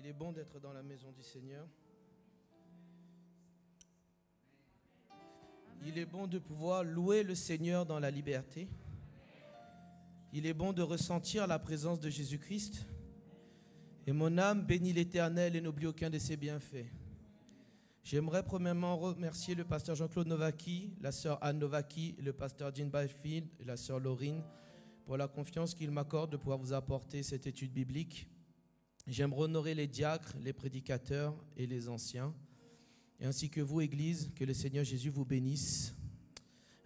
Il est bon d'être dans la maison du Seigneur. Il est bon de pouvoir louer le Seigneur dans la liberté. Il est bon de ressentir la présence de Jésus-Christ. Et mon âme bénit l'Éternel et n'oublie aucun de ses bienfaits. J'aimerais premièrement remercier le pasteur Jean-Claude Novaki, la sœur Anne Novaki, le pasteur Jean Byfield et la sœur Laurine pour la confiance qu'ils m'accordent de pouvoir vous apporter cette étude biblique. J'aimerais honorer les diacres, les prédicateurs et les anciens, et ainsi que vous, Église, que le Seigneur Jésus vous bénisse.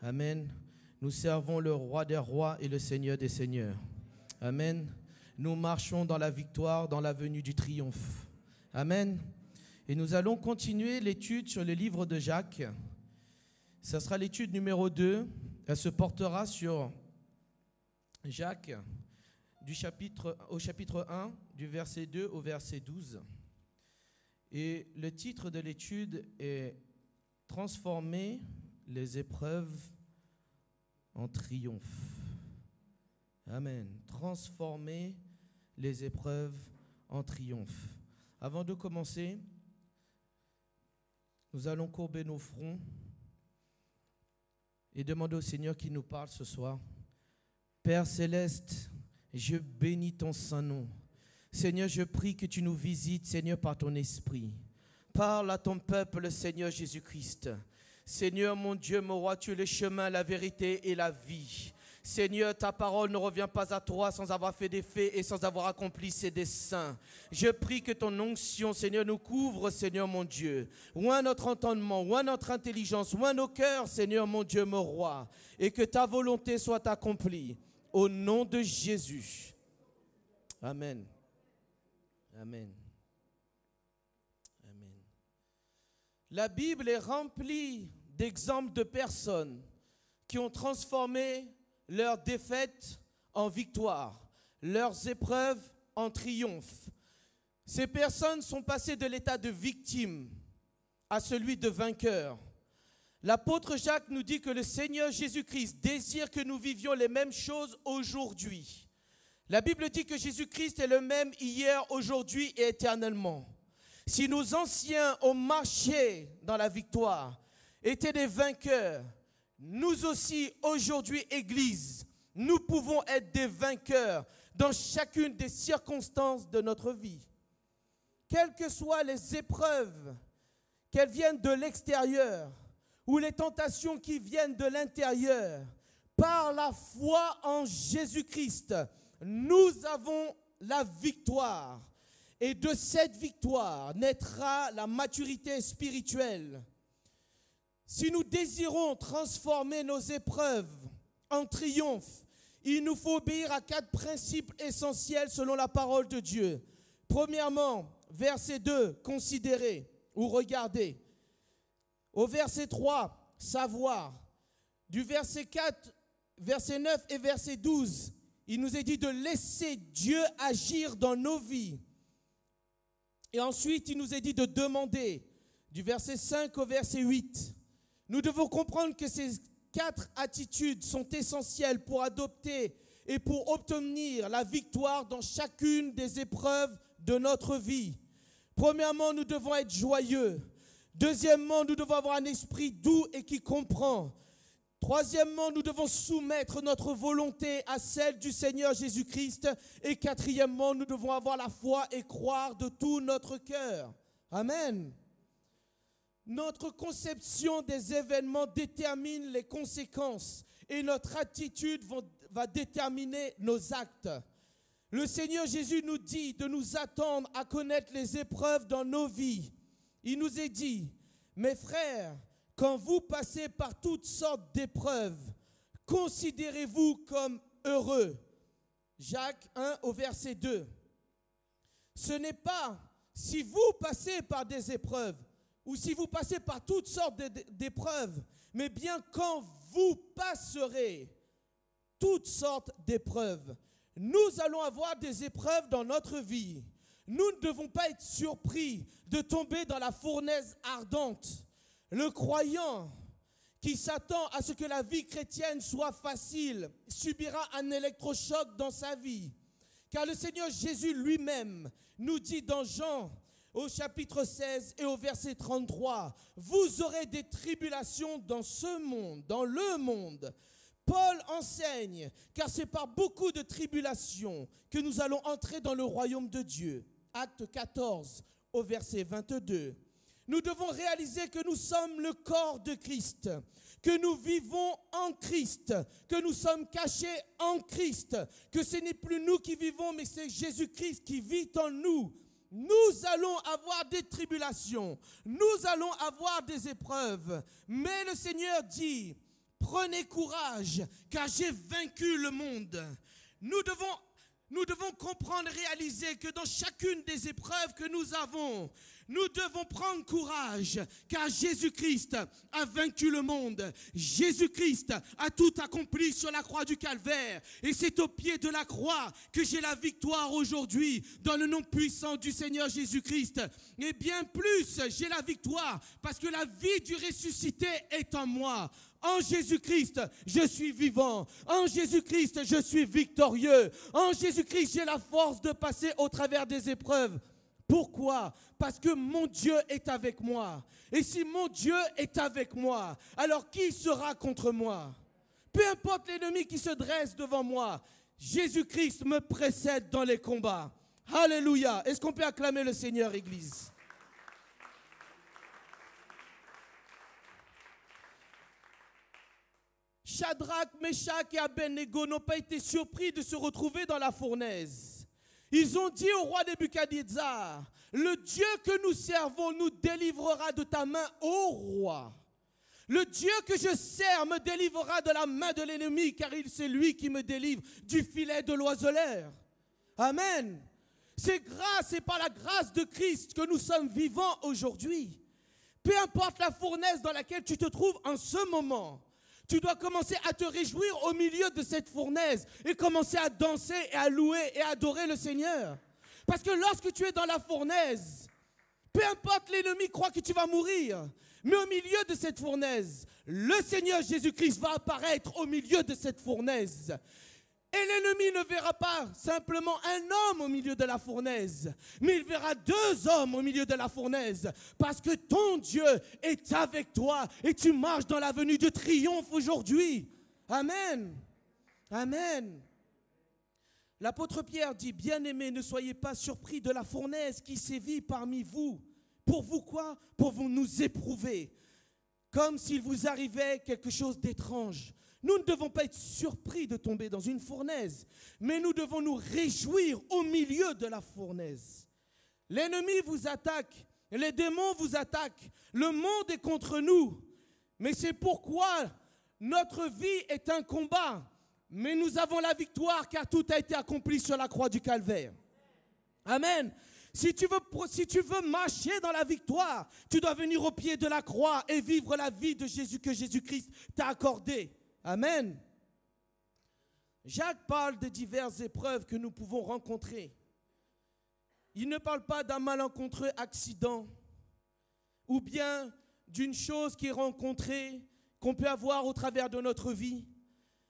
Amen. Nous servons le Roi des rois et le Seigneur des seigneurs. Amen. Nous marchons dans la victoire, dans la venue du triomphe. Amen. Et nous allons continuer l'étude sur le livre de Jacques. Ce sera l'étude numéro 2. Elle se portera sur Jacques au chapitre 1, du verset 2 au verset 12. Et le titre de l'étude est « Transformer les épreuves en triomphe ». Amen. Transformer les épreuves en triomphe. Avant de commencer, nous allons courber nos fronts et demander au Seigneur qui nous parle ce soir. Père céleste, je bénis ton saint nom. Seigneur, je prie que tu nous visites, Seigneur, par ton esprit. Parle à ton peuple, Seigneur Jésus-Christ. Seigneur, mon Dieu, mon roi, tu es le chemin, la vérité et la vie. Seigneur, ta parole ne revient pas à toi sans avoir fait des faits et sans avoir accompli ses desseins. Je prie que ton onction, Seigneur, nous couvre, Seigneur, mon Dieu. Oint notre entendement, oint notre intelligence, oint nos cœurs, Seigneur, mon Dieu, mon roi. Et que ta volonté soit accomplie. Au nom de Jésus. Amen. Amen. Amen. La Bible est remplie d'exemples de personnes qui ont transformé leurs défaites en victoire, leurs épreuves en triomphe. Ces personnes sont passées de l'état de victime à celui de vainqueur. L'apôtre Jacques nous dit que le Seigneur Jésus-Christ désire que nous vivions les mêmes choses aujourd'hui. La Bible dit que Jésus-Christ est le même hier, aujourd'hui et éternellement. Si nos anciens ont marché dans la victoire, étaient des vainqueurs, nous aussi, aujourd'hui, Église, nous pouvons être des vainqueurs dans chacune des circonstances de notre vie. Quelles que soient les épreuves, qu'elles viennent de l'extérieur ou les tentations qui viennent de l'intérieur, par la foi en Jésus-Christ, nous avons la victoire. Et de cette victoire naîtra la maturité spirituelle. Si nous désirons transformer nos épreuves en triomphe, il nous faut obéir à 4 principes essentiels selon la parole de Dieu. Premièrement, verset 2, considérer ou regarder. Au verset 3, savoir. Du verset 4, verset 9 et verset 12, il nous est dit de laisser Dieu agir dans nos vies. Et ensuite, il nous est dit de demander. Du verset 5 au verset 8. Nous devons comprendre que ces 4 attitudes sont essentielles pour adopter et pour obtenir la victoire dans chacune des épreuves de notre vie. Premièrement, nous devons être joyeux. Deuxièmement, nous devons avoir un esprit doux et qui comprend. Troisièmement, nous devons soumettre notre volonté à celle du Seigneur Jésus-Christ. Et quatrièmement, nous devons avoir la foi et croire de tout notre cœur. Amen. Notre conception des événements détermine les conséquences et notre attitude va déterminer nos actes. Le Seigneur Jésus nous dit de nous attendre à connaître les épreuves dans nos vies. Il nous est dit, mes frères, quand vous passez par toutes sortes d'épreuves, considérez-vous comme heureux. Jacques 1 au verset 2. Ce n'est pas si vous passez par des épreuves ou si vous passez par toutes sortes d'épreuves, mais bien quand vous passerez toutes sortes d'épreuves. Nous allons avoir des épreuves dans notre vie. Nous ne devons pas être surpris de tomber dans la fournaise ardente. Le croyant qui s'attend à ce que la vie chrétienne soit facile subira un électrochoc dans sa vie. Car le Seigneur Jésus lui-même nous dit dans Jean, au chapitre 16 et au verset 33, « Vous aurez des tribulations dans ce monde, dans le monde. » Paul enseigne, car c'est par beaucoup de tribulations que nous allons entrer dans le royaume de Dieu. Acte 14 au verset 22. Nous devons réaliser que nous sommes le corps de Christ, que nous vivons en Christ, que nous sommes cachés en Christ, que ce n'est plus nous qui vivons, mais c'est Jésus-Christ qui vit en nous. Nous allons avoir des tribulations, nous allons avoir des épreuves, mais le Seigneur dit, prenez courage, car j'ai vaincu le monde. Nous devons comprendre et réaliser que dans chacune des épreuves que nous avons, nous devons prendre courage, car Jésus-Christ a vaincu le monde. Jésus-Christ a tout accompli sur la croix du Calvaire. Et c'est au pied de la croix que j'ai la victoire aujourd'hui, dans le nom puissant du Seigneur Jésus-Christ. Et bien plus, j'ai la victoire, parce que la vie du ressuscité est en moi. En Jésus-Christ, je suis vivant. En Jésus-Christ, je suis victorieux. En Jésus-Christ, j'ai la force de passer au travers des épreuves. Pourquoi? Parce que mon Dieu est avec moi. Et si mon Dieu est avec moi, alors qui sera contre moi? Peu importe l'ennemi qui se dresse devant moi, Jésus-Christ me précède dans les combats. Alléluia. Est-ce qu'on peut acclamer le Seigneur, Église? Shadrach, Meshach et Abednego n'ont pas été surpris de se retrouver dans la fournaise. Ils ont dit au roi Nebuchadnezzar, le Dieu que nous servons nous délivrera de ta main, ô roi. Le Dieu que je sers me délivrera de la main de l'ennemi, car c'est lui qui me délivre du filet de l'oiseleur. Amen. C'est par la grâce de Christ que nous sommes vivants aujourd'hui. Peu importe la fournaise dans laquelle tu te trouves en ce moment, tu dois commencer à te réjouir au milieu de cette fournaise et commencer à danser et à louer et à adorer le Seigneur. Parce que lorsque tu es dans la fournaise, peu importe l'ennemi croit que tu vas mourir, mais au milieu de cette fournaise, le Seigneur Jésus-Christ va apparaître au milieu de cette fournaise. Et l'ennemi ne verra pas simplement un homme au milieu de la fournaise, mais il verra deux hommes au milieu de la fournaise, parce que ton Dieu est avec toi et tu marches dans l'avenue de triomphe aujourd'hui. Amen. Amen. L'apôtre Pierre dit, bien-aimés, ne soyez pas surpris de la fournaise qui sévit parmi vous. Pour vous quoi? Pour vous nous éprouver, comme s'il vous arrivait quelque chose d'étrange. Nous ne devons pas être surpris de tomber dans une fournaise, mais nous devons nous réjouir au milieu de la fournaise. L'ennemi vous attaque, les démons vous attaquent, le monde est contre nous. Mais c'est pourquoi notre vie est un combat, mais nous avons la victoire car tout a été accompli sur la croix du Calvaire. Amen. Si tu veux marcher dans la victoire, tu dois venir au pied de la croix et vivre la vie de Jésus que Jésus-Christ t'a accordée. Amen. Jacques parle de diverses épreuves que nous pouvons rencontrer. Il ne parle pas d'un malencontreux accident ou bien d'une chose qui est rencontrée, qu'on peut avoir au travers de notre vie.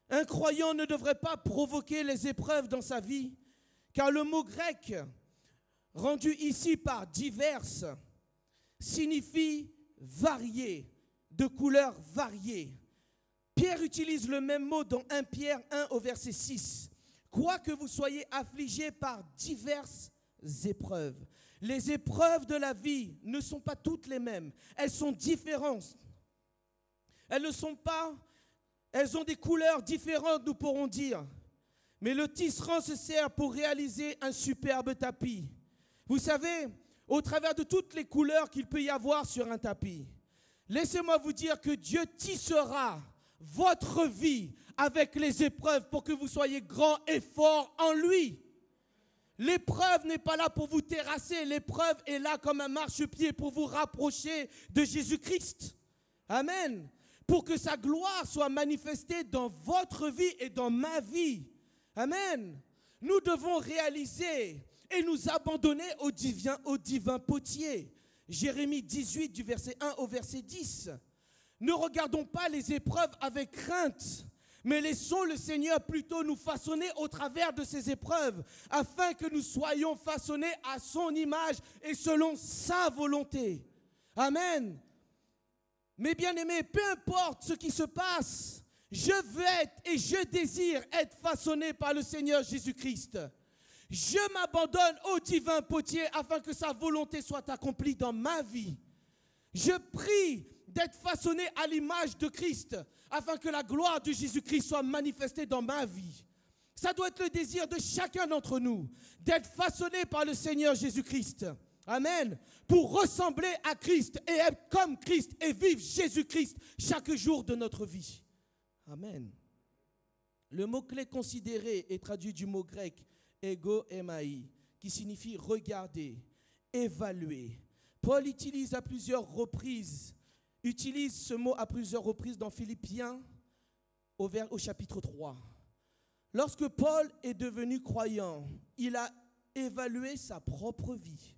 Un croyant ne devrait pas provoquer les épreuves dans sa vie, car le mot grec, rendu ici par diverses, signifie varié, de couleurs variées. Pierre utilise le même mot dans 1 Pierre 1 au verset 6. Quoique vous soyez affligés par diverses épreuves. Les épreuves de la vie ne sont pas toutes les mêmes. Elles sont différentes. Elles ont des couleurs différentes, nous pourrons dire. Mais le tisserand se sert pour réaliser un superbe tapis. Vous savez, au travers de toutes les couleurs qu'il peut y avoir sur un tapis, laissez-moi vous dire que Dieu tissera votre vie avec les épreuves pour que vous soyez grand et fort en lui. L'épreuve n'est pas là pour vous terrasser, l'épreuve est là comme un marchepied pour vous rapprocher de Jésus-Christ. Amen. Pour que sa gloire soit manifestée dans votre vie et dans ma vie. Amen. Nous devons réaliser et nous abandonner au divin potier. Jérémie 18 du verset 1 au verset 10. Ne regardons pas les épreuves avec crainte, Mais laissons le Seigneur plutôt nous façonner au travers de ces épreuves, afin que nous soyons façonnés à son image et selon sa volonté. Amen. Mes bien-aimés, peu importe ce qui se passe, je veux être et je désire être façonné par le Seigneur Jésus-Christ. Je m'abandonne au divin potier afin que sa volonté soit accomplie dans ma vie. Je prie d'être façonné à l'image de Christ afin que la gloire de Jésus-Christ soit manifestée dans ma vie. Ça doit être le désir de chacun d'entre nous, d'être façonné par le Seigneur Jésus-Christ. Amen. Pour ressembler à Christ et être comme Christ et vivre Jésus-Christ chaque jour de notre vie. Amen. Le mot-clé considéré est traduit du mot grec ego emai, qui signifie regarder, évaluer. Paul utilise ce mot à plusieurs reprises dans Philippiens au chapitre 3. Lorsque Paul est devenu croyant, il a évalué sa propre vie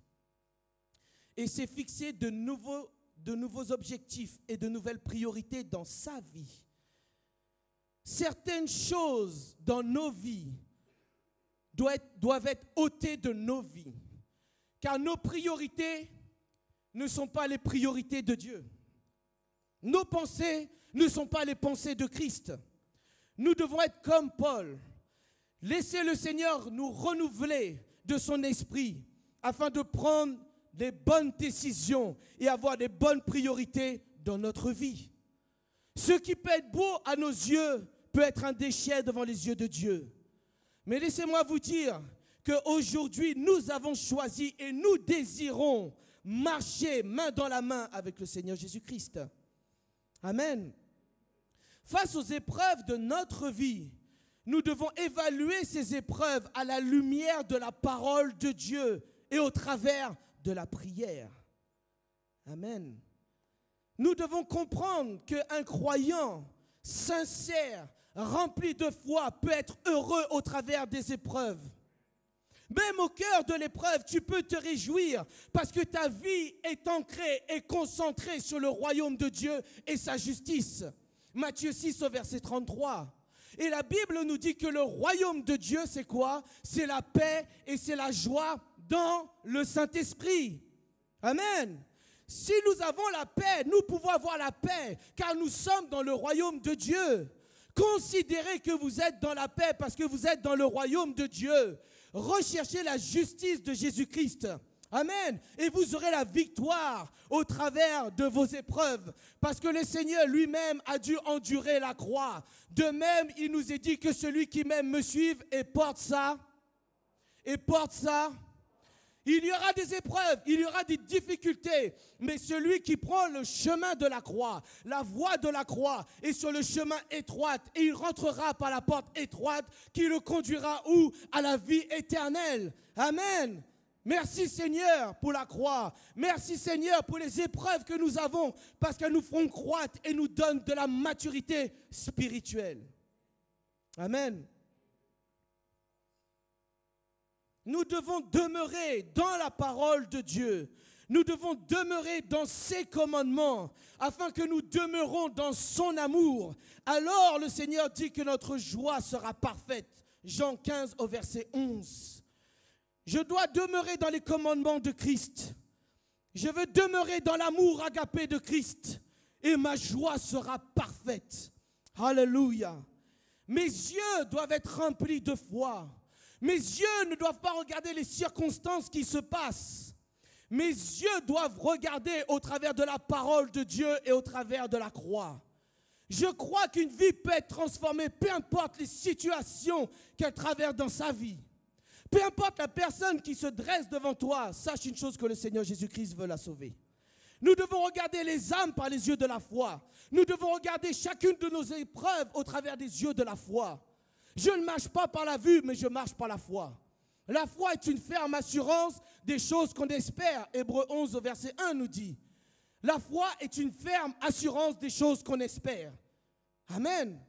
et s'est fixé de nouveaux objectifs et de nouvelles priorités dans sa vie. Certaines choses dans nos vies doivent être ôtées de nos vies, car nos priorités ne sont pas les priorités de Dieu. Nos pensées ne sont pas les pensées de Christ. Nous devons être comme Paul. Laisser le Seigneur nous renouveler de son esprit afin de prendre des bonnes décisions et avoir des bonnes priorités dans notre vie. Ce qui peut être beau à nos yeux peut être un déchet devant les yeux de Dieu. Mais laissez-moi vous dire qu'aujourd'hui, nous avons choisi et nous désirons marcher main dans la main avec le Seigneur Jésus-Christ. Amen. Face aux épreuves de notre vie, nous devons évaluer ces épreuves à la lumière de la parole de Dieu et au travers de la prière. Amen. Nous devons comprendre qu'un croyant sincère, rempli de foi, peut être heureux au travers des épreuves. Même au cœur de l'épreuve, tu peux te réjouir parce que ta vie est ancrée et concentrée sur le royaume de Dieu et sa justice. Matthieu 6 au verset 33. Et la Bible nous dit que le royaume de Dieu, c'est quoi? C'est la paix et c'est la joie dans le Saint-Esprit. Amen. Si nous avons la paix, nous pouvons avoir la paix car nous sommes dans le royaume de Dieu. Considérez que vous êtes dans la paix parce que vous êtes dans le royaume de Dieu. Recherchez la justice de Jésus-Christ. Amen. Et vous aurez la victoire au travers de vos épreuves. Parce que le Seigneur lui-même a dû endurer la croix. De même, il nous est dit que celui qui m'aime me suive et porte ça. Il y aura des épreuves, il y aura des difficultés. Mais celui qui prend le chemin de la croix, la voie de la croix, est sur le chemin étroit. Et il rentrera par la porte étroite qui le conduira où? À la vie éternelle. Amen. Merci Seigneur pour la croix. Merci Seigneur pour les épreuves que nous avons parce qu'elles nous font croître et nous donnent de la maturité spirituelle. Amen. Nous devons demeurer dans la parole de Dieu. Nous devons demeurer dans ses commandements afin que nous demeurons dans son amour. Alors le Seigneur dit que notre joie sera parfaite. Jean 15 au verset 11. Je dois demeurer dans les commandements de Christ. Je veux demeurer dans l'amour agapé de Christ. Et ma joie sera parfaite. Alléluia. Mes yeux doivent être remplis de foi. Mes yeux ne doivent pas regarder les circonstances qui se passent. Mes yeux doivent regarder au travers de la parole de Dieu et au travers de la croix. Je crois qu'une vie peut être transformée, peu importe les situations qu'elle traverse dans sa vie. Peu importe la personne qui se dresse devant toi, sache une chose que le Seigneur Jésus-Christ veut la sauver. Nous devons regarder les âmes par les yeux de la foi. Nous devons regarder chacune de nos épreuves au travers des yeux de la foi. Je ne marche pas par la vue, mais je marche par la foi. La foi est une ferme assurance des choses qu'on espère. Hébreux 11 au verset 1 nous dit. La foi est une ferme assurance des choses qu'on espère. Amen.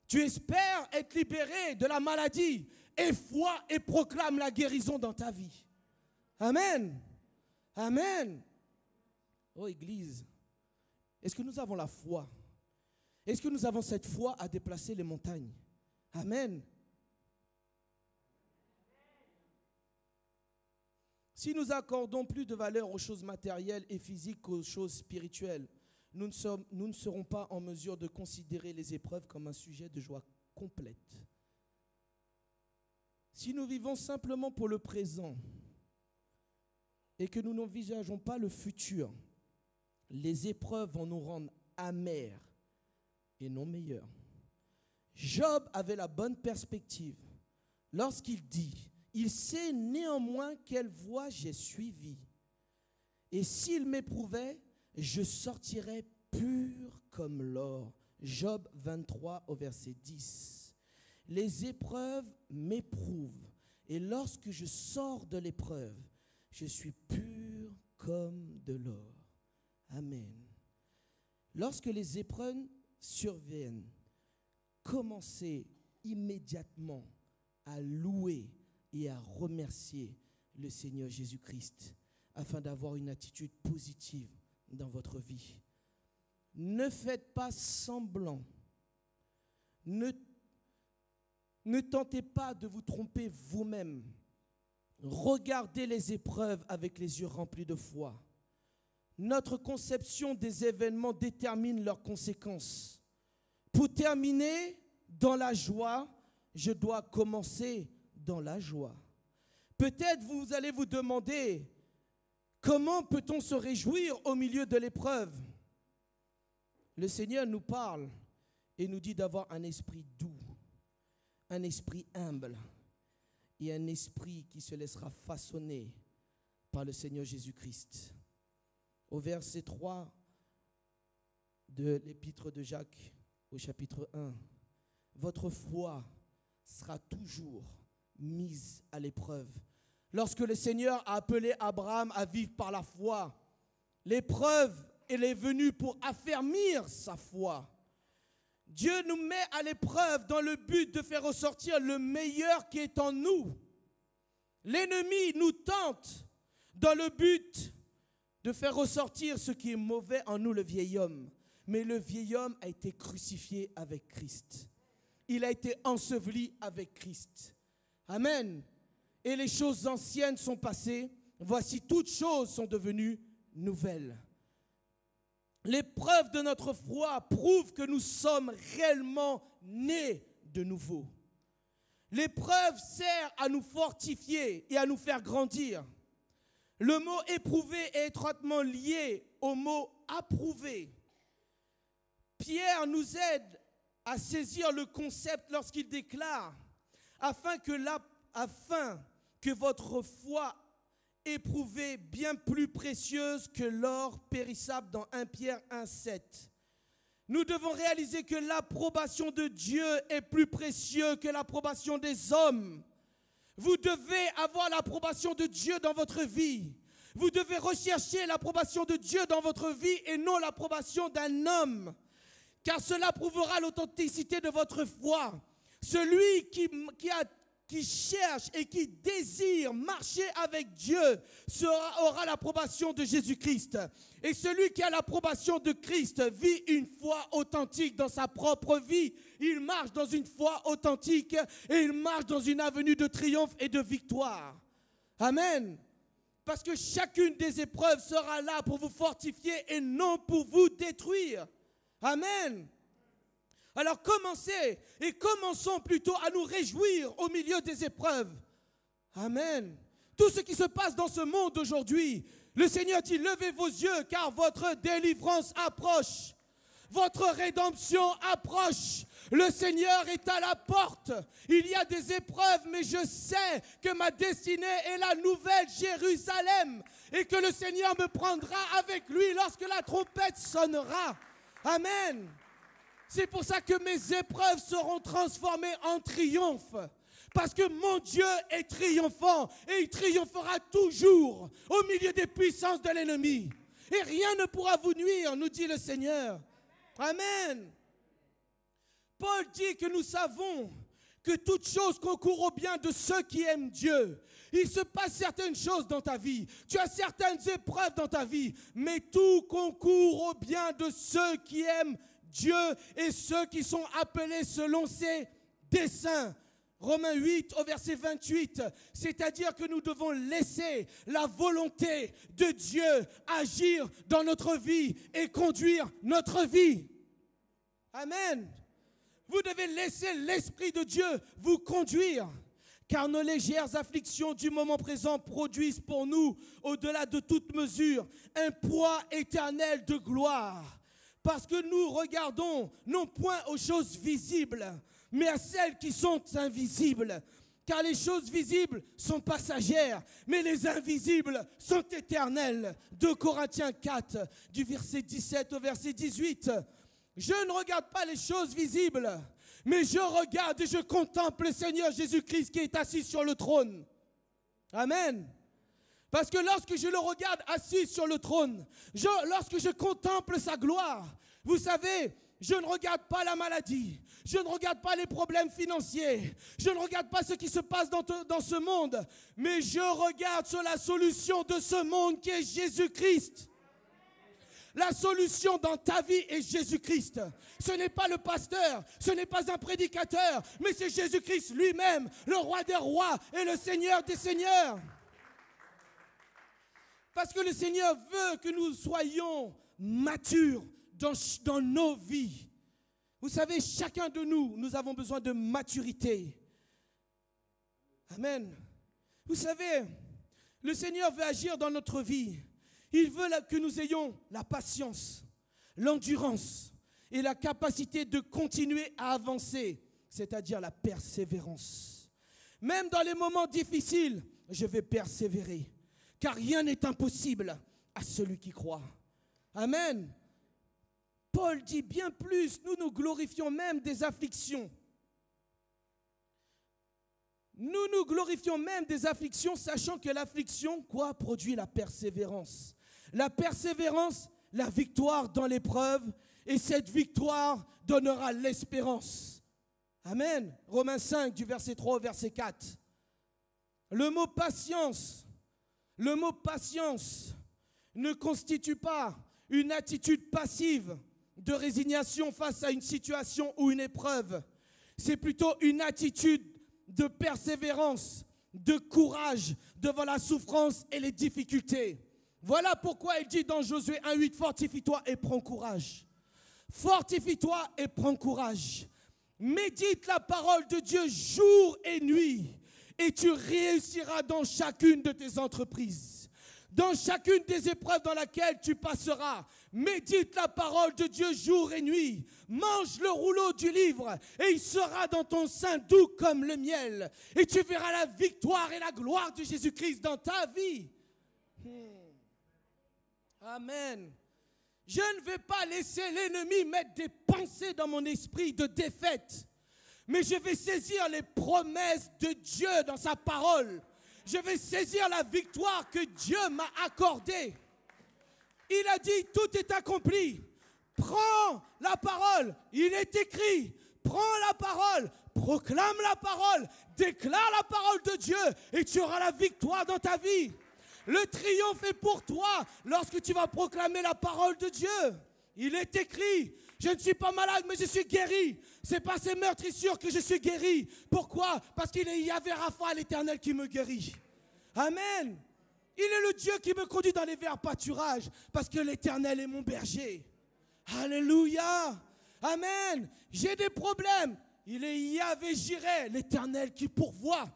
Tu espères être libéré de la maladie. Et foi et proclame la guérison dans ta vie. Amen. Amen. Oh Église, est-ce que nous avons la foi? Est-ce que nous avons cette foi à déplacer les montagnes? Amen. Si nous accordons plus de valeur aux choses matérielles et physiques qu'aux choses spirituelles, nous ne serons pas en mesure de considérer les épreuves comme un sujet de joie complète. Si nous vivons simplement pour le présent et que nous n'envisageons pas le futur, les épreuves vont nous rendre amers et non meilleurs. Job avait la bonne perspective lorsqu'il dit « Il sait néanmoins quelle voie j'ai suivie. Et s'il m'éprouvait, je sortirais pur comme l'or. » Job 23 au verset 10. Les épreuves m'éprouvent. Et lorsque je sors de l'épreuve, je suis pur comme de l'or. Amen. Lorsque les épreuves surviennent, commencez immédiatement à louer et à remercier le Seigneur Jésus-Christ afin d'avoir une attitude positive dans votre vie. Ne faites pas semblant. Ne tentez pas de vous tromper vous-même. Regardez les épreuves avec les yeux remplis de foi. Notre conception des événements détermine leurs conséquences. Pour terminer dans la joie, je dois commencer dans la joie. Peut-être vous allez vous demander, comment peut-on se réjouir au milieu de l'épreuve? Le Seigneur nous parle et nous dit d'avoir un esprit doux, un esprit humble et un esprit qui se laissera façonner par le Seigneur Jésus-Christ. Au verset 3 de l'épître de Jacques, au chapitre 1, votre foi sera toujours mise à l'épreuve. Lorsque le Seigneur a appelé Abraham à vivre par la foi, l'épreuve, elle est venue pour affermir sa foi. Dieu nous met à l'épreuve dans le but de faire ressortir le meilleur qui est en nous. L'ennemi nous tente dans le but de faire ressortir ce qui est mauvais en nous, le vieil homme. Mais le vieil homme a été crucifié avec Christ. Il a été enseveli avec Christ. Amen. Et les choses anciennes sont passées. Voici, toutes choses sont devenues nouvelles. L'épreuve de notre foi prouve que nous sommes réellement nés de nouveau. L'épreuve sert à nous fortifier et à nous faire grandir. Le mot éprouver est étroitement lié au mot approuver. Pierre nous aide à saisir le concept lorsqu'il déclare afin que votre foi éprouvée bien plus précieuse que l'or périssable dans 1 Pierre 1,7. Nous devons réaliser que l'approbation de Dieu est plus précieuse que l'approbation des hommes. Vous devez avoir l'approbation de Dieu dans votre vie. Vous devez rechercher l'approbation de Dieu dans votre vie et non l'approbation d'un homme. Car cela prouvera l'authenticité de votre foi. Celui qui cherche et qui désire marcher avec Dieu aura l'approbation de Jésus-Christ. Et celui qui a l'approbation de Christ vit une foi authentique dans sa propre vie. Il marche dans une foi authentique et il marche dans une avenue de triomphe et de victoire. Amen. Parce que chacune des épreuves sera là pour vous fortifier et non pour vous détruire. Amen. Alors commençons plutôt à nous réjouir au milieu des épreuves. Amen. Tout ce qui se passe dans ce monde aujourd'hui, le Seigneur dit, levez vos yeux car votre délivrance approche. Votre rédemption approche. Le Seigneur est à la porte. Il y a des épreuves, mais je sais que ma destinée est la nouvelle Jérusalem et que le Seigneur me prendra avec lui lorsque la trompette sonnera. Amen. C'est pour ça que mes épreuves seront transformées en triomphe. Parce que mon Dieu est triomphant et il triomphera toujours au milieu des puissances de l'ennemi. Et rien ne pourra vous nuire, nous dit le Seigneur. Amen. Paul dit que nous savons que toute chose concourt au bien de ceux qui aiment Dieu. Il se passe certaines choses dans ta vie. Tu as certaines épreuves dans ta vie. Mais tout concourt au bien de ceux qui aiment Dieu et ceux qui sont appelés selon ses desseins. Romains 8 au verset 28, c'est-à-dire que nous devons laisser la volonté de Dieu agir dans notre vie et conduire notre vie. Amen. Vous devez laisser l'Esprit de Dieu vous conduire, car nos légères afflictions du moment présent produisent pour nous, au-delà de toute mesure, un poids éternel de gloire. Parce que nous regardons non point aux choses visibles, mais à celles qui sont invisibles. Car les choses visibles sont passagères, mais les invisibles sont éternelles. 2 Corinthiens 4, du verset 17 au verset 18. Je ne regarde pas les choses visibles, mais je regarde et je contemple le Seigneur Jésus-Christ qui est assis sur le trône. Amen. Parce que lorsque je le regarde assis sur le trône, lorsque je contemple sa gloire, vous savez, je ne regarde pas la maladie, je ne regarde pas les problèmes financiers, je ne regarde pas ce qui se passe dans ce monde, mais je regarde sur la solution de ce monde qui est Jésus-Christ. La solution dans ta vie est Jésus-Christ. Ce n'est pas le pasteur, ce n'est pas un prédicateur, mais c'est Jésus-Christ lui-même, le roi des rois et le Seigneur des seigneurs. Parce que le Seigneur veut que nous soyons matures dans nos vies. Vous savez, chacun de nous avons besoin de maturité. Amen. Vous savez, le Seigneur veut agir dans notre vie. Il veut que nous ayons la patience, l'endurance et la capacité de continuer à avancer, c'est-à-dire la persévérance. Même dans les moments difficiles, je vais persévérer, car rien n'est impossible à celui qui croit. Amen. Paul dit bien plus, nous nous glorifions même des afflictions. Nous nous glorifions même des afflictions, sachant que l'affliction, quoi, produit la persévérance. La persévérance, la victoire dans l'épreuve, et cette victoire donnera l'espérance. Amen. Romains 5, du verset 3 au verset 4. Le mot patience ne constitue pas une attitude passive de résignation face à une situation ou une épreuve. C'est plutôt une attitude de persévérance, de courage devant la souffrance et les difficultés. Voilà pourquoi il dit dans Josué 1,8, fortifie-toi et prends courage. Fortifie-toi et prends courage. Médite la parole de Dieu jour et nuit et tu réussiras dans chacune de tes entreprises. Dans chacune des épreuves dans lesquelles tu passeras, médite la parole de Dieu jour et nuit. Mange le rouleau du livre et il sera dans ton sein doux comme le miel. Et tu verras la victoire et la gloire de Jésus-Christ dans ta vie. Amen. Je ne vais pas laisser l'ennemi mettre des pensées dans mon esprit de défaite. Mais je vais saisir les promesses de Dieu dans sa parole. Je vais saisir la victoire que Dieu m'a accordée. Il a dit, tout est accompli. Prends la parole, il est écrit. Prends la parole, proclame la parole, déclare la parole de Dieu et tu auras la victoire dans ta vie. Le triomphe est pour toi lorsque tu vas proclamer la parole de Dieu. Il est écrit, je ne suis pas malade mais je suis guéri. C'est par ces meurtrissures que je suis guéri. Pourquoi? Parce qu'il y avait Rapha, l'Éternel, qui me guérit. Amen. Il est le Dieu qui me conduit dans les verts pâturages parce que l'Éternel est mon berger. Alléluia. Amen. J'ai des problèmes. Il est Yahvé Jireh, l'Éternel qui pourvoit.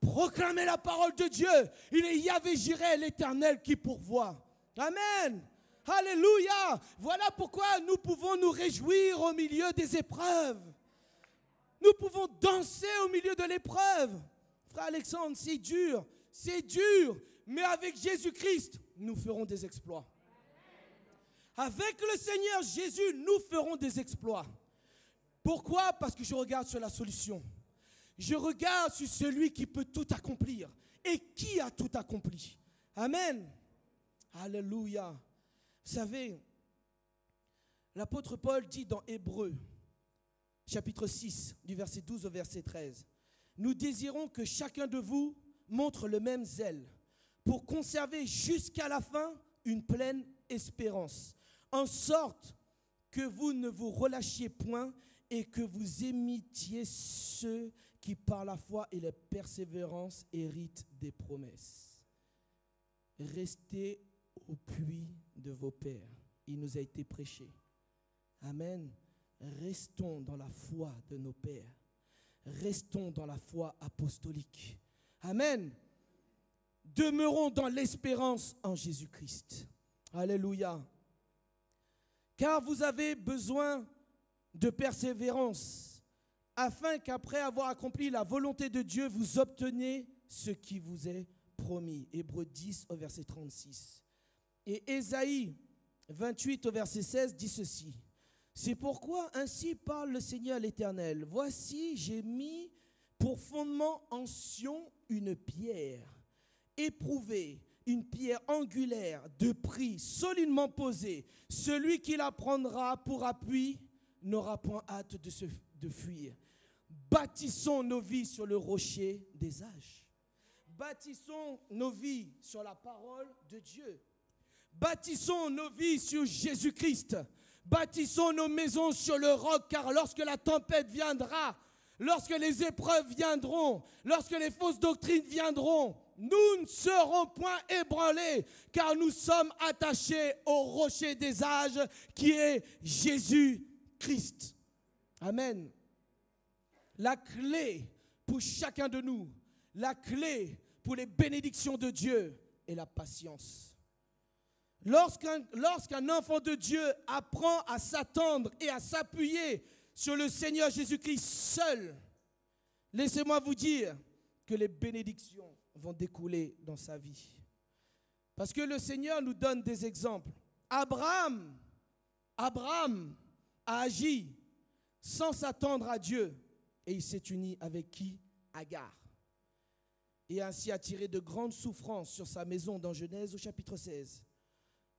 Proclamez la parole de Dieu. Il est Yahvé Jireh, l'Éternel qui pourvoit. Amen. Alléluia. Voilà pourquoi nous pouvons nous réjouir au milieu des épreuves. Nous pouvons danser au milieu de l'épreuve. Frère Alexandre, c'est dur, mais avec Jésus-Christ, nous ferons des exploits. Avec le Seigneur Jésus, nous ferons des exploits. Pourquoi? Parce que je regarde sur la solution. Je regarde sur celui qui peut tout accomplir et qui a tout accompli. Amen. Alléluia. Vous savez, l'apôtre Paul dit dans Hébreux, chapitre 6, du verset 12 au verset 13, « Nous désirons que chacun de vous montre le même zèle pour conserver jusqu'à la fin une pleine espérance, en sorte que vous ne vous relâchiez point et que vous imitiez ceux qui par la foi et la persévérance héritent des promesses. Restez au puits de vos pères. Il nous a été prêché. Amen. Restons dans la foi de nos pères. Restons dans la foi apostolique. Amen. Demeurons dans l'espérance en Jésus-Christ. Alléluia. Car vous avez besoin de persévérance, afin qu'après avoir accompli la volonté de Dieu, vous obteniez ce qui vous est promis. Hébreux 10 au verset 36. Et Ésaïe 28 au verset 16 dit ceci. C'est pourquoi ainsi parle le Seigneur l'Éternel. Voici, j'ai mis pour fondement en Sion une pierre éprouvée, une pierre angulaire de prix, solidement posée. Celui qui la prendra pour appui n'aura point hâte de fuir. Bâtissons nos vies sur le rocher des âges. Bâtissons nos vies sur la parole de Dieu. Bâtissons nos vies sur Jésus-Christ. Bâtissons nos maisons sur le roc, car lorsque la tempête viendra, lorsque les épreuves viendront, lorsque les fausses doctrines viendront, nous ne serons point ébranlés, car nous sommes attachés au rocher des âges qui est Jésus-Christ. Amen. La clé pour chacun de nous, la clé pour les bénédictions de Dieu est la patience. Lorsqu'un enfant de Dieu apprend à s'attendre et à s'appuyer sur le Seigneur Jésus-Christ seul, laissez-moi vous dire que les bénédictions vont découler dans sa vie. Parce que le Seigneur nous donne des exemples. Abraham a agi sans s'attendre à Dieu et il s'est uni avec qui? Agar. Et ainsi a tiré de grandes souffrances sur sa maison dans Genèse au chapitre 16.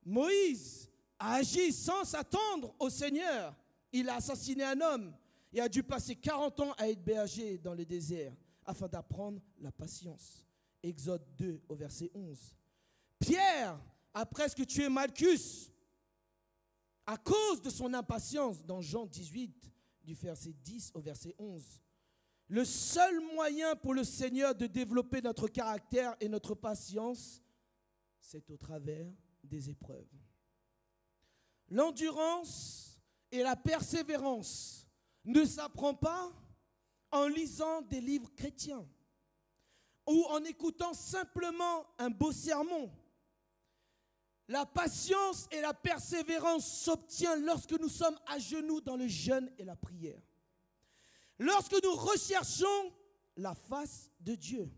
Moïse a agi sans s'attendre au Seigneur. Il a assassiné un homme et a dû passer 40 ans à être berger dans le désert afin d'apprendre la patience. Exode 2 au verset 11. Pierre a presque tué Malchus à cause de son impatience dans Jean 18 du verset 10 au verset 11. Le seul moyen pour le Seigneur de développer notre caractère et notre patience, c'est au travers des épreuves. L'endurance et la persévérance ne s'apprend pas en lisant des livres chrétiens ou en écoutant simplement un beau sermon. La patience et la persévérance s'obtiennent lorsque nous sommes à genoux dans le jeûne et la prière. Lorsque nous recherchons la face de Dieu.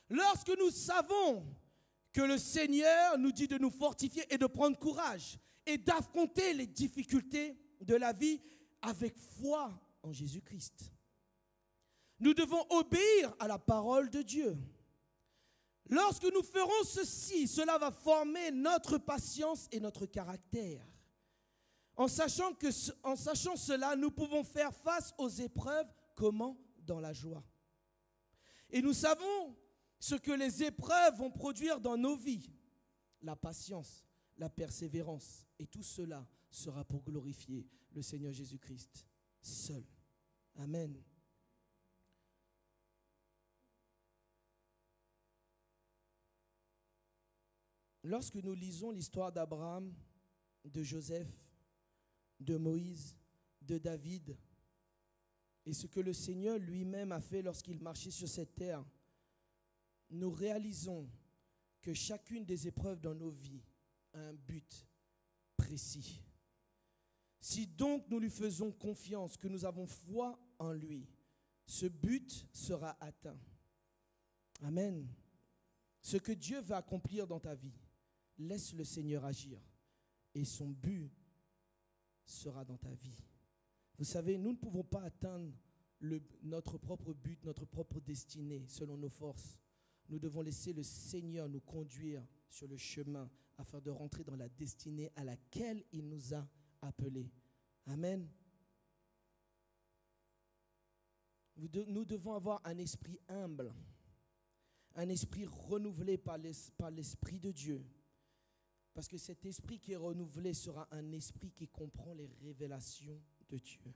Lorsque nous savons que le Seigneur nous dit de nous fortifier et de prendre courage et d'affronter les difficultés de la vie avec foi en Jésus-Christ. Nous devons obéir à la parole de Dieu. Lorsque nous ferons ceci, cela va former notre patience et notre caractère. En sachant cela, nous pouvons faire face aux épreuves, comment? Dans la joie. Et nous savons ce que les épreuves vont produire dans nos vies. La patience, la persévérance. Et tout cela sera pour glorifier le Seigneur Jésus-Christ seul. Amen. Lorsque nous lisons l'histoire d'Abraham, de Joseph, de Moïse, de David, et ce que le Seigneur lui-même a fait lorsqu'il marchait sur cette terre, nous réalisons que chacune des épreuves dans nos vies a un but précis. Si donc nous lui faisons confiance, que nous avons foi en lui, ce but sera atteint. Amen. Ce que Dieu va accomplir dans ta vie, laisse le Seigneur agir et son but sera dans ta vie. Vous savez, nous ne pouvons pas atteindre notre propre but, notre propre destinée selon nos forces. Nous devons laisser le Seigneur nous conduire sur le chemin afin de rentrer dans la destinée à laquelle il nous a appelés. Amen. Nous devons avoir un esprit humble, un esprit renouvelé par l'Esprit de Dieu. Parce que cet esprit qui est renouvelé sera un esprit qui comprend les révélations de Dieu.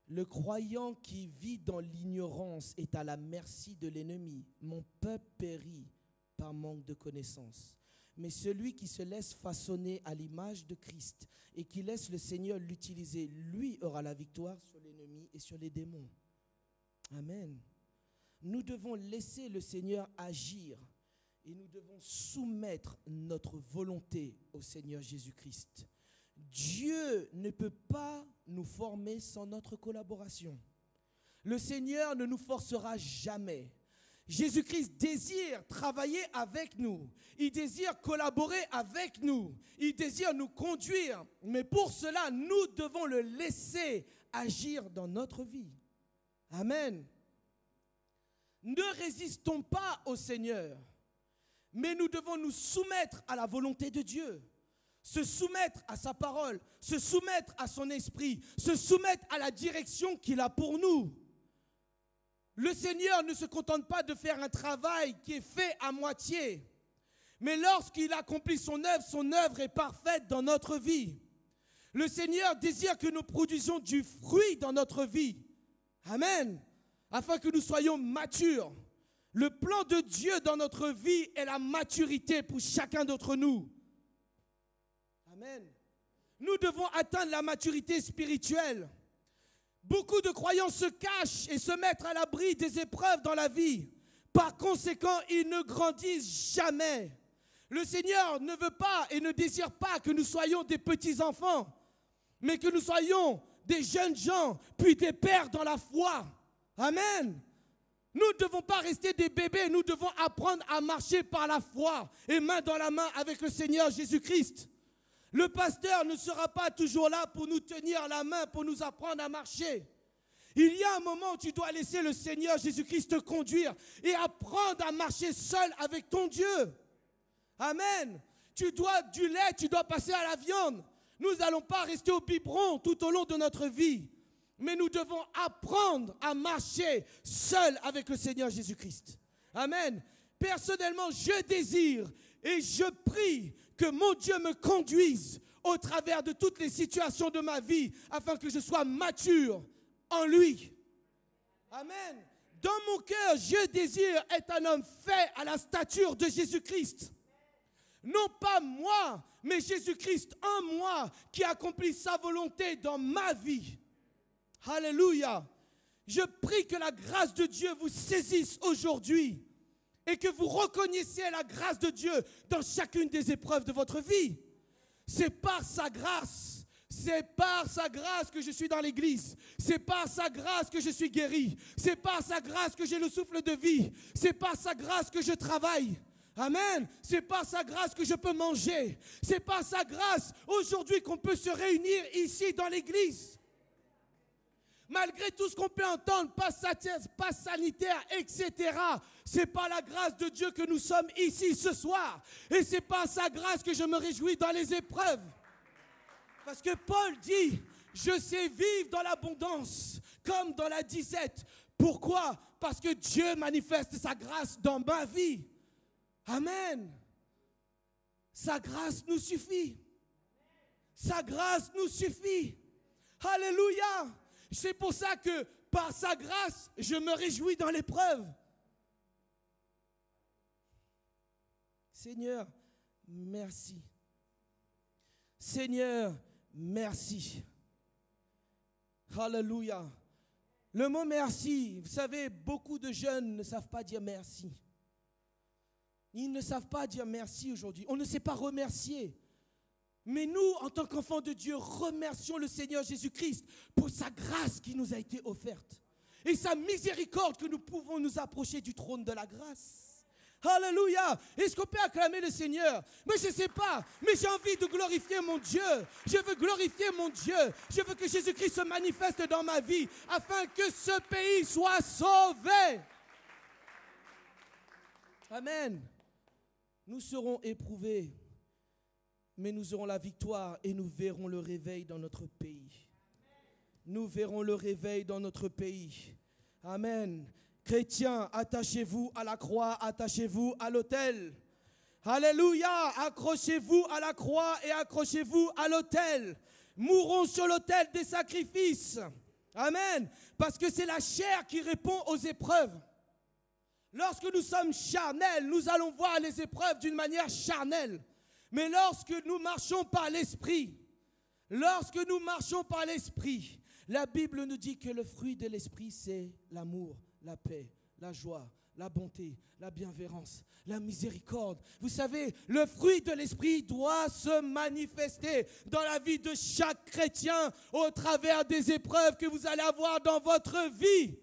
Le croyant qui vit dans l'ignorance est à la merci de l'ennemi. Mon peuple périt par manque de connaissance. Mais celui qui se laisse façonner à l'image de Christ et qui laisse le Seigneur l'utiliser, lui aura la victoire sur l'ennemi et sur les démons. Amen. Nous devons laisser le Seigneur agir et nous devons soumettre notre volonté au Seigneur Jésus-Christ. Dieu ne peut pas nous former sans notre collaboration. Le Seigneur ne nous forcera jamais. Jésus-Christ désire travailler avec nous. Il désire collaborer avec nous. Il désire nous conduire. Mais pour cela, nous devons le laisser agir dans notre vie. Amen. Ne résistons pas au Seigneur, mais nous devons nous soumettre à la volonté de Dieu. Se soumettre à sa parole, se soumettre à son esprit, se soumettre à la direction qu'il a pour nous. Le Seigneur ne se contente pas de faire un travail qui est fait à moitié, mais lorsqu'il accomplit son œuvre est parfaite dans notre vie. Le Seigneur désire que nous produisions du fruit dans notre vie. Amen. Afin que nous soyons matures. Le plan de Dieu dans notre vie est la maturité pour chacun d'entre nous. Amen. Nous devons atteindre la maturité spirituelle. Beaucoup de croyants se cachent et se mettent à l'abri des épreuves dans la vie. Par conséquent, ils ne grandissent jamais. Le Seigneur ne veut pas et ne désire pas que nous soyons des petits-enfants, mais que nous soyons des jeunes gens, puis des pères dans la foi. Amen. Nous ne devons pas rester des bébés, nous devons apprendre à marcher par la foi et main dans la main avec le Seigneur Jésus-Christ. Le pasteur ne sera pas toujours là pour nous tenir la main, pour nous apprendre à marcher. Il y a un moment où tu dois laisser le Seigneur Jésus-Christ te conduire et apprendre à marcher seul avec ton Dieu. Amen. Tu dois du lait, tu dois passer à la viande. Nous n'allons pas rester au biberon tout au long de notre vie. Mais nous devons apprendre à marcher seul avec le Seigneur Jésus-Christ. Amen. Personnellement, je désire et je prie que mon Dieu me conduise au travers de toutes les situations de ma vie afin que je sois mature en lui. Amen. Dans mon cœur, je désire être un homme fait à la stature de Jésus-Christ. Non pas moi, mais Jésus-Christ en moi qui accomplit sa volonté dans ma vie. Alléluia. Je prie que la grâce de Dieu vous saisisse aujourd'hui et que vous reconnaissiez la grâce de Dieu dans chacune des épreuves de votre vie. C'est par sa grâce. C'est par sa grâce que je suis dans l'église. C'est par sa grâce que je suis guéri. C'est par sa grâce que j'ai le souffle de vie. C'est par sa grâce que je travaille. Amen. C'est par sa grâce que je peux manger. C'est par sa grâce aujourd'hui qu'on peut se réunir ici dans l'église. Malgré tout ce qu'on peut entendre, passe sanitaire, etc. C'est par la grâce de Dieu que nous sommes ici ce soir. Et c'est par sa grâce que je me réjouis dans les épreuves. Parce que Paul dit, je sais vivre dans l'abondance comme dans la disette. Pourquoi? Parce que Dieu manifeste sa grâce dans ma vie. Amen. Sa grâce nous suffit. Sa grâce nous suffit. Alléluia. C'est pour ça que par sa grâce, je me réjouis dans l'épreuve. Seigneur, merci. Seigneur, merci. Alléluia. Le mot merci, vous savez, beaucoup de jeunes ne savent pas dire merci. Ils ne savent pas dire merci aujourd'hui. On ne sait pas remercier. Mais nous, en tant qu'enfants de Dieu, remercions le Seigneur Jésus-Christ pour sa grâce qui nous a été offerte. Et sa miséricorde que nous pouvons nous approcher du trône de la grâce. Alléluia. Est-ce qu'on peut acclamer le Seigneur? Mais je ne sais pas. Mais j'ai envie de glorifier mon Dieu. Je veux glorifier mon Dieu. Je veux que Jésus-Christ se manifeste dans ma vie afin que ce pays soit sauvé. Amen. Nous serons éprouvés, mais nous aurons la victoire et nous verrons le réveil dans notre pays. Nous verrons le réveil dans notre pays. Amen. Chrétiens, attachez-vous à la croix, attachez-vous à l'autel. Alléluia. Accrochez-vous à la croix et accrochez-vous à l'autel. Mourons sur l'autel des sacrifices. Amen. Parce que c'est la chair qui répond aux épreuves. Lorsque nous sommes charnels, nous allons voir les épreuves d'une manière charnelle. Mais lorsque nous marchons par l'esprit, la Bible nous dit que le fruit de l'esprit, c'est l'amour, la paix, la joie, la bonté, la bienveillance, la miséricorde. Vous savez, le fruit de l'esprit doit se manifester dans la vie de chaque chrétien au travers des épreuves que vous allez avoir dans votre vie.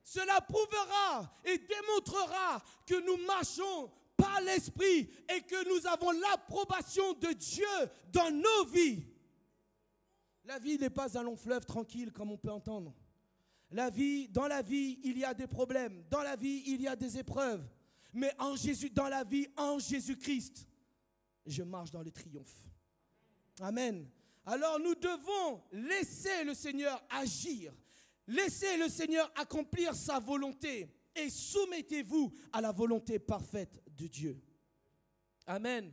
Cela prouvera et démontrera que nous marchons par l'esprit et que nous avons l'approbation de Dieu dans nos vies. La vie n'est pas un long fleuve tranquille comme on peut entendre. Dans la vie, il y a des problèmes. Dans la vie, il y a des épreuves. Mais dans la vie, en Jésus-Christ, je marche dans le triomphe. Amen. Alors nous devons laisser le Seigneur agir. Laissez le Seigneur accomplir sa volonté et soumettez-vous à la volonté parfaite de Dieu. Amen.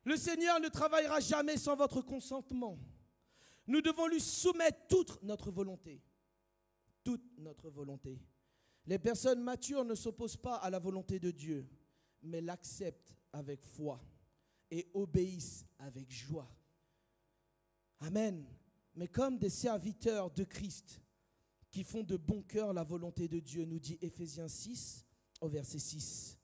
Le Seigneur ne travaillera jamais sans votre consentement. Nous devons lui soumettre toute notre volonté. Toute notre volonté. Les personnes matures ne s'opposent pas à la volonté de Dieu, mais l'acceptent avec foi et obéissent avec joie. Amen. Mais comme des serviteurs de Christ, qui font de bon cœur la volonté de Dieu, nous dit Éphésiens 6, au verset 6.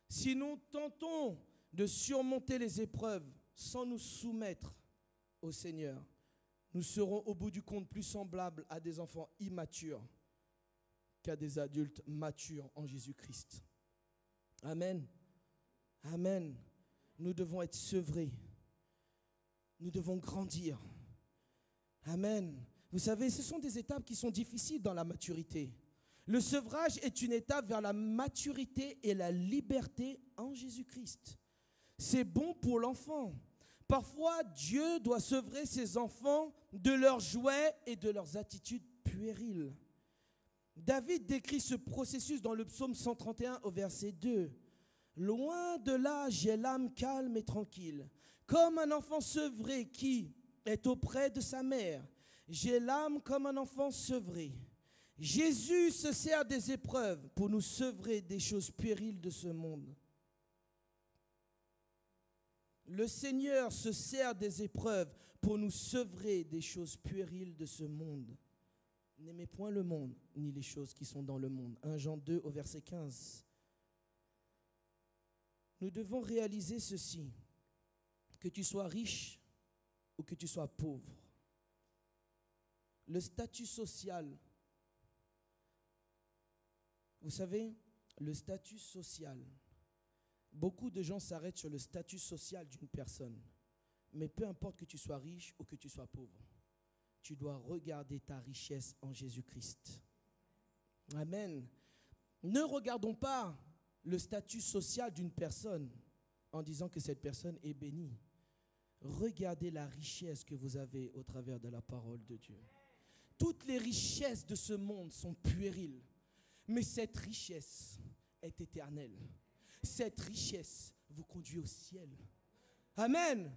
Si nous tentons de surmonter les épreuves sans nous soumettre au Seigneur, nous serons au bout du compte plus semblables à des enfants immatures qu'à des adultes matures en Jésus-Christ. Amen. Amen. Nous devons être sevrés. Nous devons grandir. Amen. Vous savez, ce sont des étapes qui sont difficiles dans la maturité. Le sevrage est une étape vers la maturité et la liberté en Jésus-Christ. C'est bon pour l'enfant. Parfois, Dieu doit sevrer ses enfants de leurs jouets et de leurs attitudes puériles. David décrit ce processus dans le psaume 131 au verset 2. « Loin de là, j'ai l'âme calme et tranquille, comme un enfant sevré qui est auprès de sa mère. J'ai l'âme comme un enfant sevré. » Jésus se sert des épreuves pour nous sevrer des choses puériles de ce monde. Le Seigneur se sert des épreuves pour nous sevrer des choses puériles de ce monde. N'aimez point le monde, ni les choses qui sont dans le monde. 1 Jean 2 au verset 15. Nous devons réaliser ceci, que tu sois riche ou que tu sois pauvre. Le statut social, vous savez, le statut social, beaucoup de gens s'arrêtent sur le statut social d'une personne. Mais peu importe que tu sois riche ou que tu sois pauvre, tu dois regarder ta richesse en Jésus-Christ. Amen. Ne regardons pas le statut social d'une personne en disant que cette personne est bénie. Regardez la richesse que vous avez au travers de la parole de Dieu. Toutes les richesses de ce monde sont puériles, mais cette richesse est éternelle. Cette richesse vous conduit au ciel. Amen.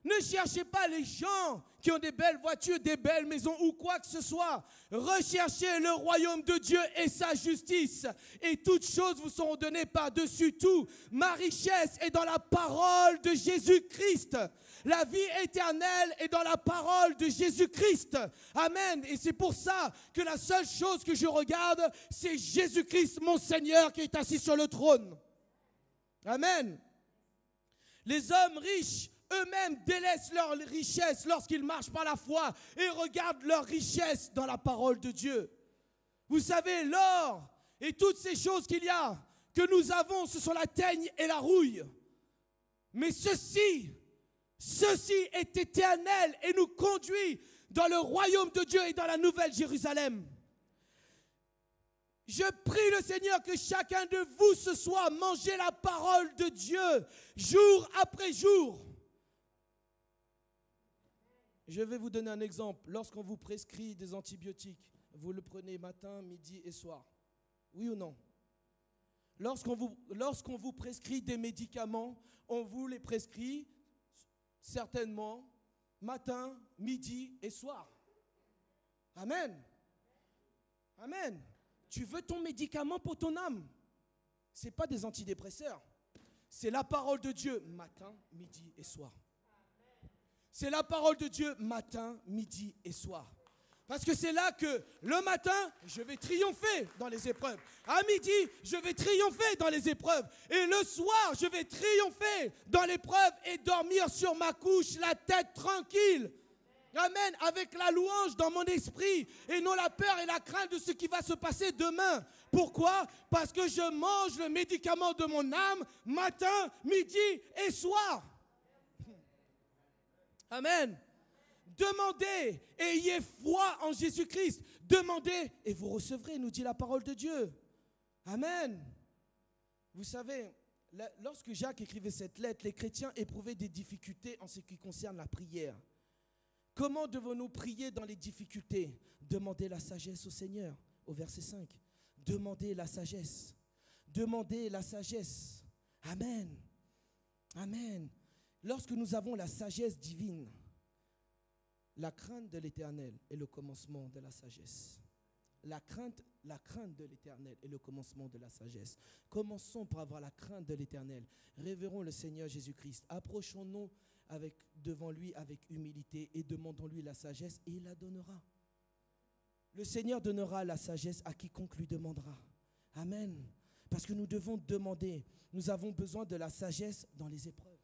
Ne cherchez pas les gens qui ont des belles voitures, des belles maisons ou quoi que ce soit. Recherchez le royaume de Dieu et sa justice. Et toutes choses vous seront données par-dessus tout. Ma richesse est dans la parole de Jésus-Christ. La vie éternelle est dans la parole de Jésus-Christ. Amen. Et c'est pour ça que la seule chose que je regarde, c'est Jésus-Christ, mon Seigneur, qui est assis sur le trône. Amen. Les hommes riches eux-mêmes délaissent leur richesse lorsqu'ils marchent par la foi et regardent leur richesse dans la parole de Dieu. Vous savez, l'or et toutes ces choses qu'il y a, que nous avons, ce sont la teigne et la rouille. Mais ceci est éternel et nous conduit dans le royaume de Dieu et dans la nouvelle Jérusalem. Je prie le Seigneur que chacun de vous ce soir mange la parole de Dieu jour après jour. Je vais vous donner un exemple. Lorsqu'on vous prescrit des antibiotiques, vous le prenez matin, midi et soir. Oui ou non? lorsqu'on vous prescrit des médicaments, on vous les prescrit certainement matin, midi et soir. Amen. Amen. Tu veux ton médicament pour ton âme. Ce n'est pas des antidépresseurs. C'est la parole de Dieu matin, midi et soir. C'est la parole de Dieu matin, midi et soir. Parce que c'est là que le matin, je vais triompher dans les épreuves. À midi, je vais triompher dans les épreuves. Et le soir, je vais triompher dans l'épreuve et dormir sur ma couche, la tête tranquille. Amen. Avec la louange dans mon esprit et non la peur et la crainte de ce qui va se passer demain. Pourquoi? Parce que je mange le médicament de mon âme matin, midi et soir. Amen. Demandez et ayez foi en Jésus-Christ. Demandez et vous recevrez, nous dit la parole de Dieu. Amen. Vous savez, lorsque Jacques écrivait cette lettre, les chrétiens éprouvaient des difficultés en ce qui concerne la prière. Comment devons-nous prier dans les difficultés? Demandez la sagesse au Seigneur, au verset 5. Demandez la sagesse. Demandez la sagesse. Amen. Amen. Lorsque nous avons la sagesse divine, la crainte de l'Éternel est le commencement de la sagesse. La crainte de l'Éternel est le commencement de la sagesse. Commençons par avoir la crainte de l'Éternel. Révérons le Seigneur Jésus-Christ. Approchons-nous devant lui avec humilité et demandons-lui la sagesse et il la donnera. Le Seigneur donnera la sagesse à quiconque lui demandera. Amen. Parce que nous devons demander. Nous avons besoin de la sagesse dans les épreuves.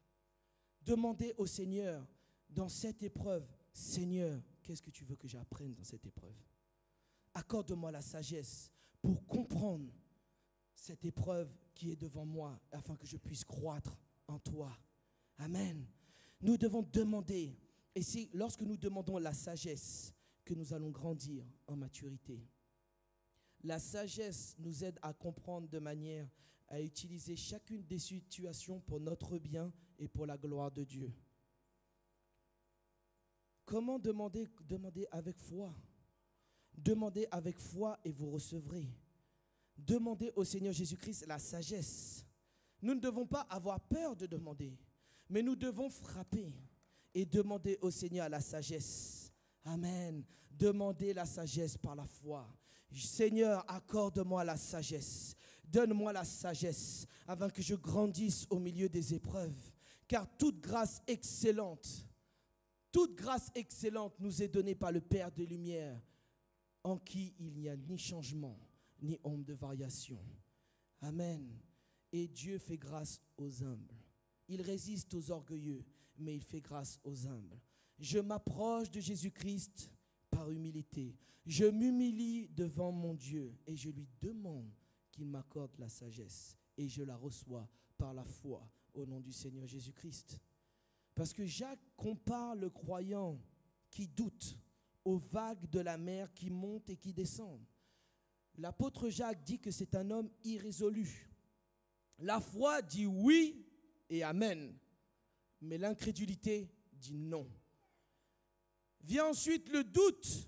Demandez au Seigneur dans cette épreuve. Seigneur, qu'est-ce que tu veux que j'apprenne dans cette épreuve? Accorde-moi la sagesse pour comprendre cette épreuve qui est devant moi afin que je puisse croître en toi. Amen. Nous devons demander, et c'est lorsque nous demandons la sagesse que nous allons grandir en maturité. La sagesse nous aide à comprendre de manière à utiliser chacune des situations pour notre bien et pour la gloire de Dieu. Comment demander? Demandez avec foi. Demandez avec foi et vous recevrez. Demandez au Seigneur Jésus-Christ la sagesse. Nous ne devons pas avoir peur de demander, mais nous devons frapper et demander au Seigneur la sagesse. Amen. Demandez la sagesse par la foi. Seigneur, accorde-moi la sagesse. Donne-moi la sagesse afin que je grandisse au milieu des épreuves. Car toute grâce excellente nous est donnée par le Père des Lumières, en qui il n'y a ni changement, ni ombre de variation. Amen. Et Dieu fait grâce aux humbles. Il résiste aux orgueilleux, mais il fait grâce aux humbles. Je m'approche de Jésus-Christ par humilité. Je m'humilie devant mon Dieu et je lui demande qu'il m'accorde la sagesse. Et je la reçois par la foi au nom du Seigneur Jésus-Christ. Parce que Jacques compare le croyant qui doute aux vagues de la mer qui montent et qui descendent. L'apôtre Jacques dit que c'est un homme irrésolu. La foi dit oui et amen, mais l'incrédulité dit non. Vient ensuite le doute.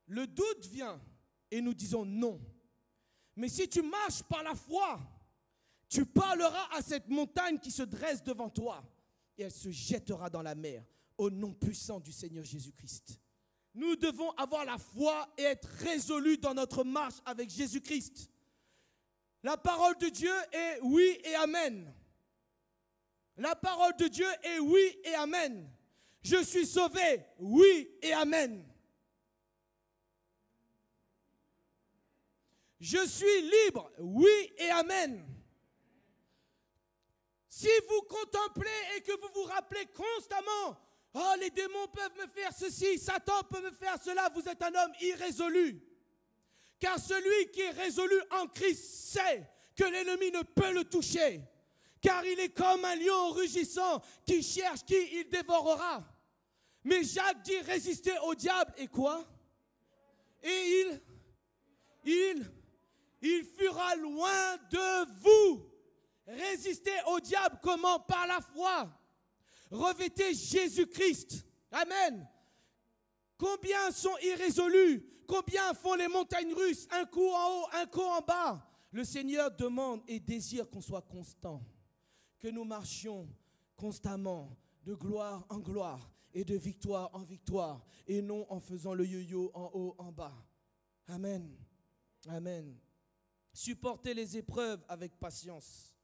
Le doute vient et nous disons non. Mais si tu marches par la foi, tu parleras à cette montagne qui se dresse devant toi et elle se jettera dans la mer au nom puissant du Seigneur Jésus-Christ. Nous devons avoir la foi et être résolus dans notre marche avec Jésus-Christ. La parole de Dieu est oui et amen. La parole de Dieu est oui et amen. Je suis sauvé, oui et amen. Je suis libre, oui et amen. Si vous contemplez et que vous vous rappelez constamment, oh, les démons peuvent me faire ceci, Satan peut me faire cela, vous êtes un homme irrésolu. Car celui qui est résolu en Christ sait que l'ennemi ne peut le toucher. Car il est comme un lion rugissant qui cherche qui il dévorera. Mais Jacques dit résister au diable et quoi? Et il fuira loin de vous. Résister au diable comment? Par la foi. Revêtez Jésus-Christ. Amen. Combien sont irrésolus? Combien font les montagnes russes? Un coup en haut, un coup en bas. Le Seigneur demande et désire qu'on soit constant, que nous marchions constamment de gloire en gloire et de victoire en victoire et non en faisant le yo-yo en haut, en bas. Amen. Amen. Supportez les épreuves avec patience.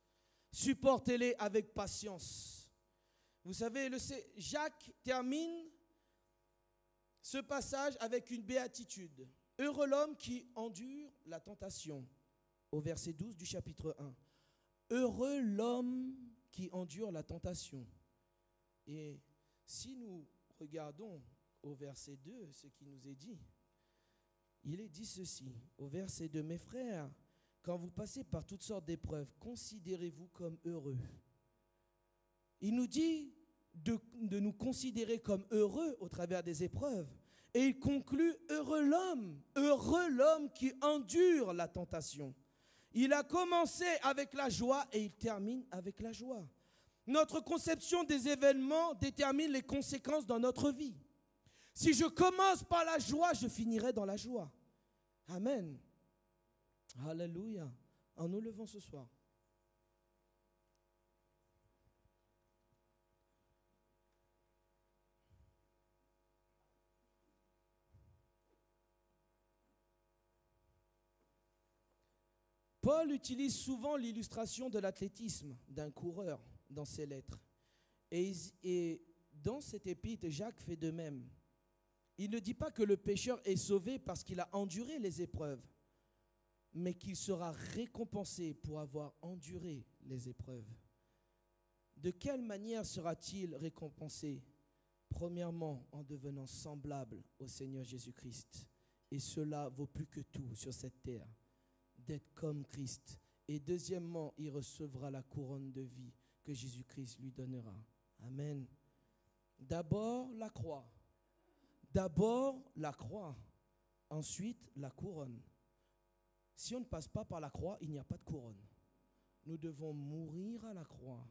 Supportez-les avec patience. Vous savez, Jacques termine ce passage avec une béatitude. Heureux l'homme qui endure la tentation. Au verset 12 du chapitre 1. Heureux l'homme qui endure la tentation. Et si nous regardons au verset 2 ce qui nous est dit, il est dit ceci, au verset 2, mes frères, quand vous passez par toutes sortes d'épreuves, considérez-vous comme heureux. Il nous dit de nous considérer comme heureux au travers des épreuves. Et il conclut, heureux l'homme qui endure la tentation. Il a commencé avec la joie et il termine avec la joie. Notre conception des événements détermine les conséquences dans notre vie. Si je commence par la joie, je finirai dans la joie. Amen. Alléluia. En nous levant ce soir. Paul utilise souvent l'illustration de l'athlétisme d'un coureur dans ses lettres. Et dans cette épître, Jacques fait de même. Il ne dit pas que le pécheur est sauvé parce qu'il a enduré les épreuves, mais qu'il sera récompensé pour avoir enduré les épreuves. De quelle manière sera-t-il récompensé? Premièrement, en devenant semblable au Seigneur Jésus-Christ. Et cela vaut plus que tout sur cette terre, d'être comme Christ. Et deuxièmement, il recevra la couronne de vie que Jésus-Christ lui donnera. Amen. D'abord la croix. D'abord la croix. Ensuite la couronne. Si on ne passe pas par la croix, il n'y a pas de couronne. Nous devons mourir à la croix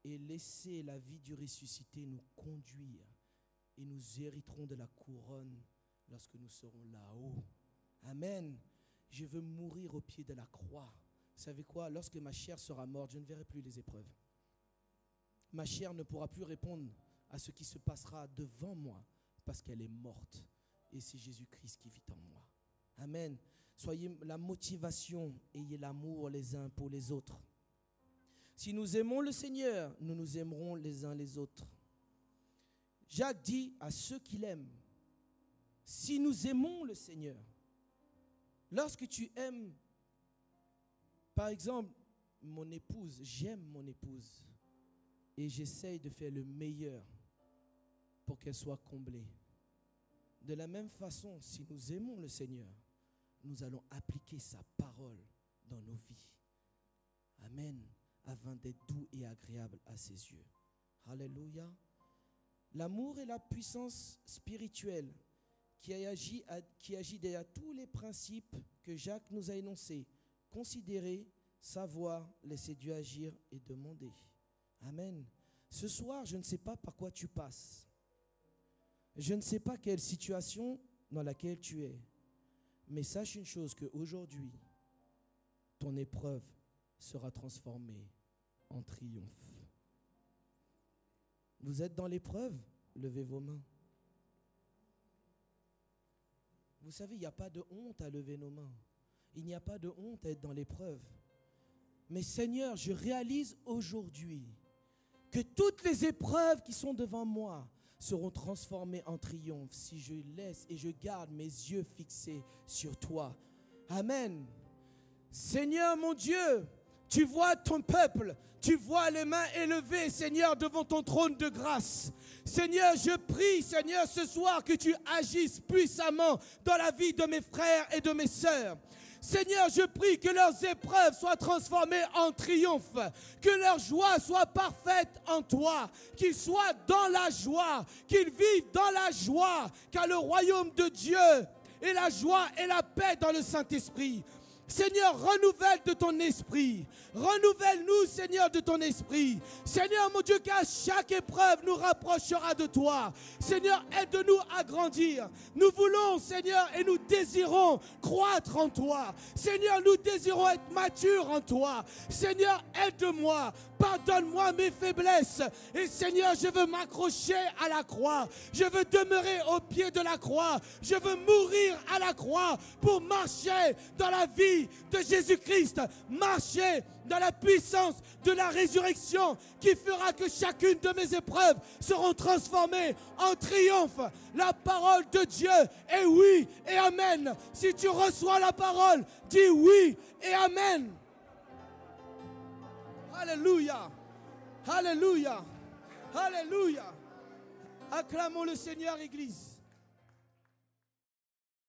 et laisser la vie du ressuscité nous conduire. Et nous hériterons de la couronne lorsque nous serons là-haut. Amen. Je veux mourir au pied de la croix. Vous savez quoi? Lorsque ma chair sera morte, je ne verrai plus les épreuves. Ma chair ne pourra plus répondre à ce qui se passera devant moi parce qu'elle est morte. Et c'est Jésus-Christ qui vit en moi. Amen. Soyez la motivation, ayez l'amour les uns pour les autres. Si nous aimons le Seigneur, nous nous aimerons les uns les autres. Jacques dit à ceux qui l'aiment, si nous aimons le Seigneur, lorsque tu aimes, par exemple, mon épouse, j'aime mon épouse et j'essaye de faire le meilleur pour qu'elle soit comblée. De la même façon, si nous aimons le Seigneur, nous allons appliquer sa parole dans nos vies. Amen. Afin d'être doux et agréable à ses yeux. Alléluia. L'amour est la puissance spirituelle qui agit derrière tous les principes que Jacques nous a énoncés. Considérer, savoir, laisser Dieu agir et demander. Amen. Ce soir, je ne sais pas par quoi tu passes. Je ne sais pas quelle situation dans laquelle tu es. Mais sache une chose, qu'aujourd'hui, ton épreuve sera transformée en triomphe. Vous êtes dans l'épreuve? Levez vos mains. Vous savez, il n'y a pas de honte à lever nos mains. Il n'y a pas de honte à être dans l'épreuve. Mais Seigneur, je réalise aujourd'hui que toutes les épreuves qui sont devant moi seront transformées en triomphe si je laisse et je garde mes yeux fixés sur toi. Amen. Seigneur mon Dieu, tu vois ton peuple, tu vois les mains élevées, Seigneur, devant ton trône de grâce. Seigneur, je prie, Seigneur, ce soir que tu agisses puissamment dans la vie de mes frères et de mes sœurs. Seigneur, je prie que leurs épreuves soient transformées en triomphe, que leur joie soit parfaite en toi, qu'ils soient dans la joie, qu'ils vivent dans la joie, car le royaume de Dieu est la joie et la paix dans le Saint-Esprit. Seigneur, renouvelle de ton esprit. Renouvelle-nous, Seigneur, de ton esprit. Seigneur, mon Dieu, car chaque épreuve nous rapprochera de toi. Seigneur, aide-nous à grandir. Nous voulons, Seigneur, et nous désirons croître en toi. Seigneur, nous désirons être matures en toi. Seigneur, aide-moi. Pardonne-moi mes faiblesses. Et Seigneur, je veux m'accrocher à la croix. Je veux demeurer au pied de la croix. Je veux mourir à la croix pour marcher dans la vie de Jésus-Christ. Marcher dans la puissance de la résurrection qui fera que chacune de mes épreuves seront transformées en triomphe. La parole de Dieu est oui et amen. Si tu reçois la parole, dis oui et amen. Alléluia. Alléluia. Alléluia. Acclamons le Seigneur, Église.